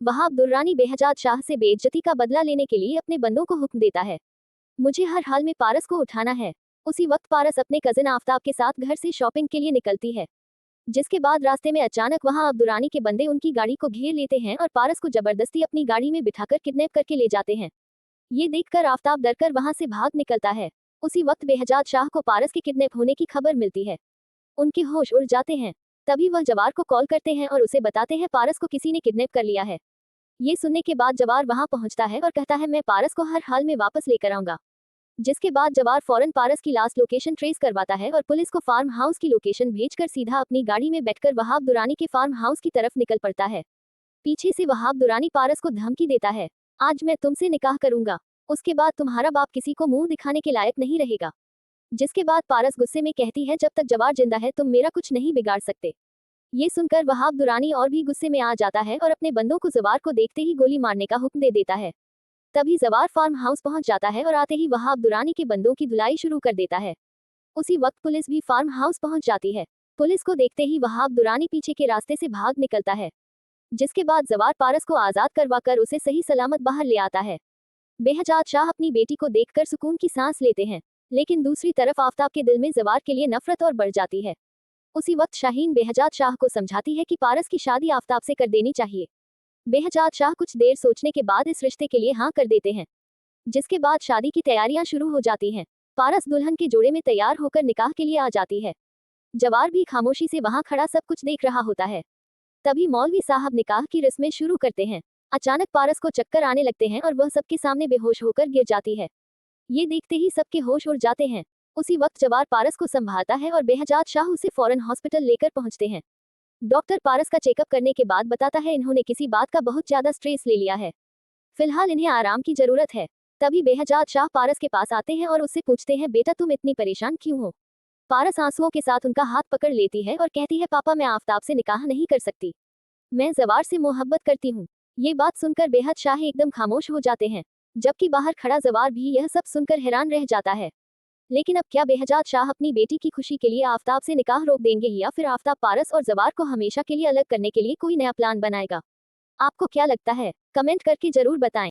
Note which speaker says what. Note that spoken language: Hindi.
Speaker 1: वहाब दुर्रानी बेहजाद शाह से बेइज्जती का बदला लेने के लिए अपने बंदों को हुक्म देता है, मुझे हर हाल में पारस को उठाना है। उसी वक्त पारस अपने कजिन आफ्ताब के साथ घर से शॉपिंग के लिए निकलती है, जिसके बाद रास्ते में अचानक वहां अब्दुरानी के बंदे उनकी गाड़ी को घेर लेते हैं और पारस को जबरदस्ती अपनी गाड़ी में बिठाकर किडनैप करके ले जाते हैं। ये देखकर आफ्ताब डरकर वहां से भाग निकलता है। उसी वक्त बेहजाद शाह को पारस के किडनैप होने की खबर मिलती है। उनके होश उड़ जाते हैं। तभी वह जवार को कॉल करते हैं और उसे बताते हैं पारस को किसी ने किडनैप कर लिया है। ये सुनने के बाद जवार वहां पहुंचता है और कहता है मैं पारस को हर हाल में वापस लेकर आऊंगा। जिसके बाद जवार फौरन पारस की लास्ट लोकेशन ट्रेस करवाता है और पुलिस को फार्म हाउस की लोकेशन भेजकर सीधा अपनी गाड़ी में बैठकर वहाब दुरानी के फार्म हाउस की तरफ निकल पड़ता है। पीछे से वहाब दुरानी पारस को धमकी देता है, आज मैं तुमसे निकाह करूंगा, उसके बाद तुम्हारा बाप किसी को मुंह दिखाने के लायक नहीं रहेगा। जिसके बाद पारस गुस्से में कहती है जब तक जवार जिंदा है तुम मेरा कुछ नहीं बिगाड़ सकते। ये सुनकर वहाब दुरानी और भी गुस्से में आ जाता है और अपने बंदों को जवार को देखते ही गोली मारने का हुक्म दे देता है। तभी जवार फार्म हाउस पहुंच जाता है और आते ही वहाब दुरानी के बंदों की धुलाई शुरू कर देता है। उसी वक्त पुलिस भी फार्म हाउस पहुंच जाती है। पुलिस को देखते ही वहाब दुरानी पीछे के रास्ते से भाग निकलता है। जिसके बाद जवार पारस को आजाद करवाकर उसे सही सलामत बाहर ले आता है। बेहजाद शाह अपनी बेटी को देखकर सुकून की सांस लेते हैं, लेकिन दूसरी तरफ आफ्ताब के दिल में जवार के लिए नफरत और बढ़ जाती है। उसी वक्त शाहीन बेहजाद शाह को समझाती है कि पारस की शादी आफ्ताब से कर देनी चाहिए। बेहजाद शाह कुछ देर सोचने के बाद इस रिश्ते के लिए हाँ कर देते हैं। जिसके बाद शादी की तैयारियां शुरू हो जाती हैं। पारस दुल्हन के जोड़े में तैयार होकर निकाह के लिए आ जाती है। जवार भी खामोशी से वहां खड़ा सब कुछ देख रहा होता है। तभी मौलवी साहब निकाह की रस्में शुरू करते हैं। अचानक पारस को चक्कर आने लगते हैं और वह सबके सामने बेहोश होकर गिर जाती है। ये देखते ही सबके होश उड़ जाते हैं। उसी वक्त जवार पारस को संभालता है और बेहजाद शाह उसे फौरन हॉस्पिटल लेकर पहुंचते हैं। डॉक्टर पारस का चेकअप करने के बाद बताता है इन्होंने किसी बात का बहुत ज्यादा स्ट्रेस ले लिया है, फिलहाल इन्हें आराम की जरूरत है। तभी बेहजाद शाह पारस के पास आते हैं और उससे पूछते हैं बेटा तुम इतनी परेशान क्यों हो। पारस आंसुओं के साथ उनका हाथ पकड़ लेती है और कहती है पापा मैं आफ्ताब से निकाह नहीं कर सकती, मैं जवार से मोहब्बत करती हूँ। ये बात सुनकर बेहद शाह एकदम खामोश हो जाते हैं, जबकि बाहर खड़ा जवार भी यह सब सुनकर हैरान रह जाता है। लेकिन अब क्या बेहजाद शाह अपनी बेटी की खुशी के लिए आफ्ताब से निकाह रोक देंगे या फिर आफ्ताब पारस और जवार को हमेशा के लिए अलग करने के लिए कोई नया प्लान बनाएगा? आपको क्या लगता है? कमेंट करके जरूर बताएं।